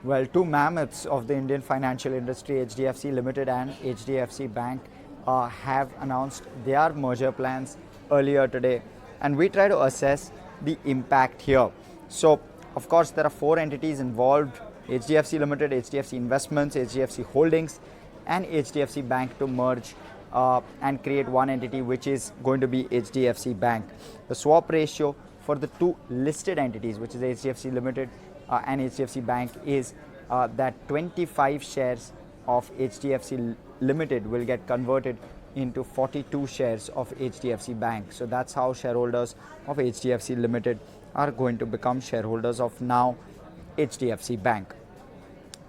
Well, two mammoths of the Indian financial industry, HDFC Limited and HDFC Bank, have announced their merger plans earlier today, and we try to assess the impact here. So, of course, there are four entities involved: HDFC Limited, HDFC Investments, HDFC Holdings, and HDFC Bank to merge and create one entity, which is going to be HDFC Bank. The swap ratio for the two listed entities, which is HDFC Limited and HDFC Bank, is that 25 shares of HDFC Limited will get converted into 42 shares of HDFC Bank. So that's how shareholders of HDFC Limited are going to become shareholders of now HDFC Bank.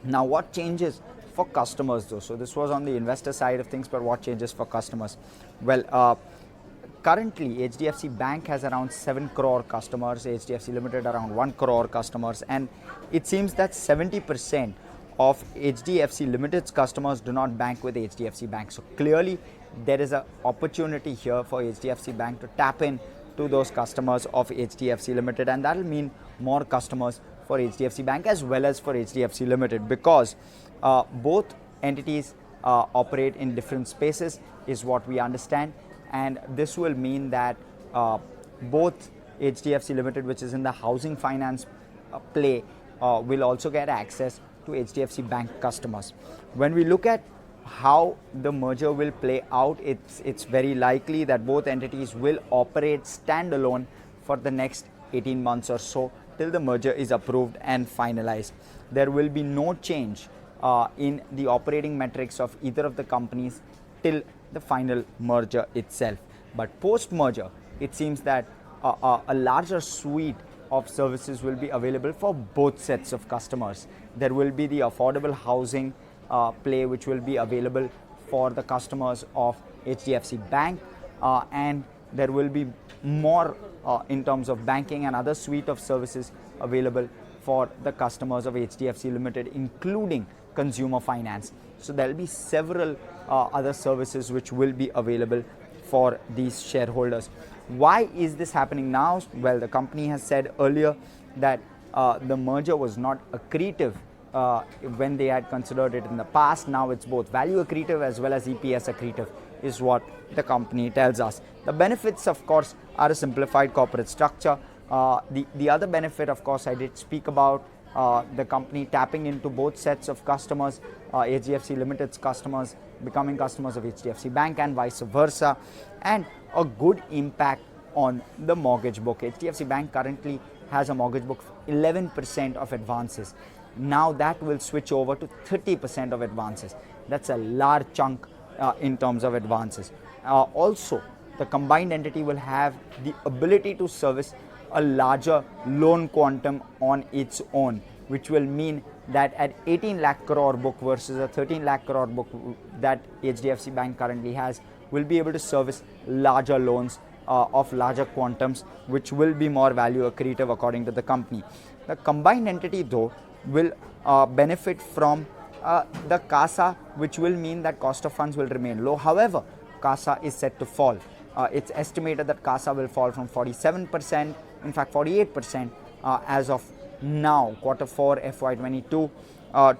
Now, what changes for customers though? So this was on the investor side of things, but what changes for customers? Well, currently HDFC Bank has around 7 crore customers, HDFC Limited around 1 crore customers, and it seems that 70% of HDFC Limited's customers do not bank with HDFC Bank. So clearly there is an opportunity here for HDFC Bank to tap in to those customers of HDFC Limited, and that will mean more customers for HDFC Bank as well as for HDFC Limited, because both entities operate in different spaces is what we understand, and this will mean that both HDFC Limited, which is in the housing finance play, will also get access to HDFC Bank customers. When we look at how the merger will play out, it's very likely that both entities will operate standalone for the next 18 months or so till the merger is approved and finalized. There will be no change in the operating metrics of either of the companies till the final merger itself. But post-merger, it seems that a larger suite of services will be available for both sets of customers. There will be the affordable housing play, which will be available for the customers of HDFC Bank, and there will be more in terms of banking and other suite of services available for the customers of HDFC Limited, including consumer finance. So there will be several other services which will be available for these shareholders. Why is this happening now? Well, the company has said earlier that the merger was not accretive when they had considered it in the past. Now it's both value accretive as well as EPS accretive, is what the company tells us. The benefits, of course, are a simplified corporate structure. The other benefit, of course, I did speak about the company tapping into both sets of customers, HDFC Limited's customers becoming customers of HDFC Bank and vice versa, and a good impact on the mortgage book. HDFC Bank currently has a mortgage book of 11% of advances. Now that will switch over to 30% of advances. That's a large chunk in terms of advances. Also, the combined entity will have the ability to service a larger loan quantum on its own, which will mean that at 18 lakh crore book versus a 13 lakh crore book that HDFC Bank currently has, will be able to service larger loans of larger quantums, which will be more value accretive according to the company. The combined entity though will benefit from the CASA, which will mean that cost of funds will remain low. However, CASA is set to fall. It's estimated that CASA will fall from 47%, in fact 48% as of now, Q4 FY22,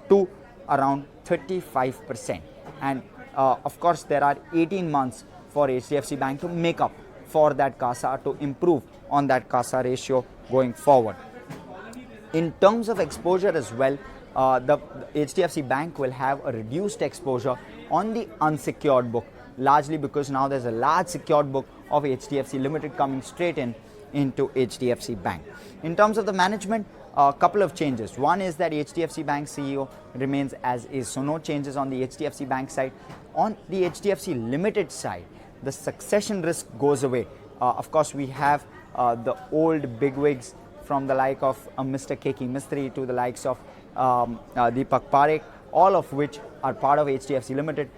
to around 35%. And of course, there are 18 months for HDFC Bank to make up for that CASA, to improve on that CASA ratio going forward. In terms of exposure as well, the HDFC Bank will have a reduced exposure on the unsecured book, largely because now there's a large secured book of HDFC Limited coming straight into HDFC Bank. In terms of the management, a couple of changes. One is that HDFC Bank CEO remains as is, so no changes on the HDFC Bank side. On the HDFC Limited side, the succession risk goes away. Of course, we have the old bigwigs from the like of Mr. Keki Mistry to the likes of Deepak Parekh, all of which are part of HDFC Limited.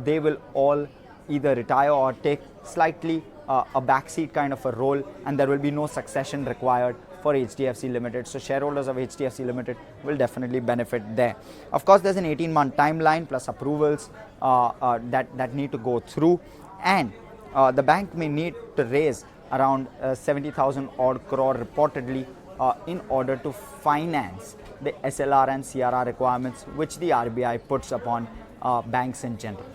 They will all either retire or take slightly a backseat kind of a role, and there will be no succession required for HDFC Limited. So shareholders of HDFC Limited will definitely benefit there. Of course, there's an 18-month timeline plus approvals that need to go through, and the bank may need to raise around 70,000 odd crore reportedly in order to finance the SLR and CRR requirements which the RBI puts upon banks in general.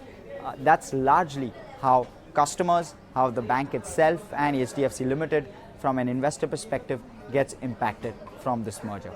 That's largely how customers, how the bank itself and HDFC Limited from an investor perspective gets impacted from this merger.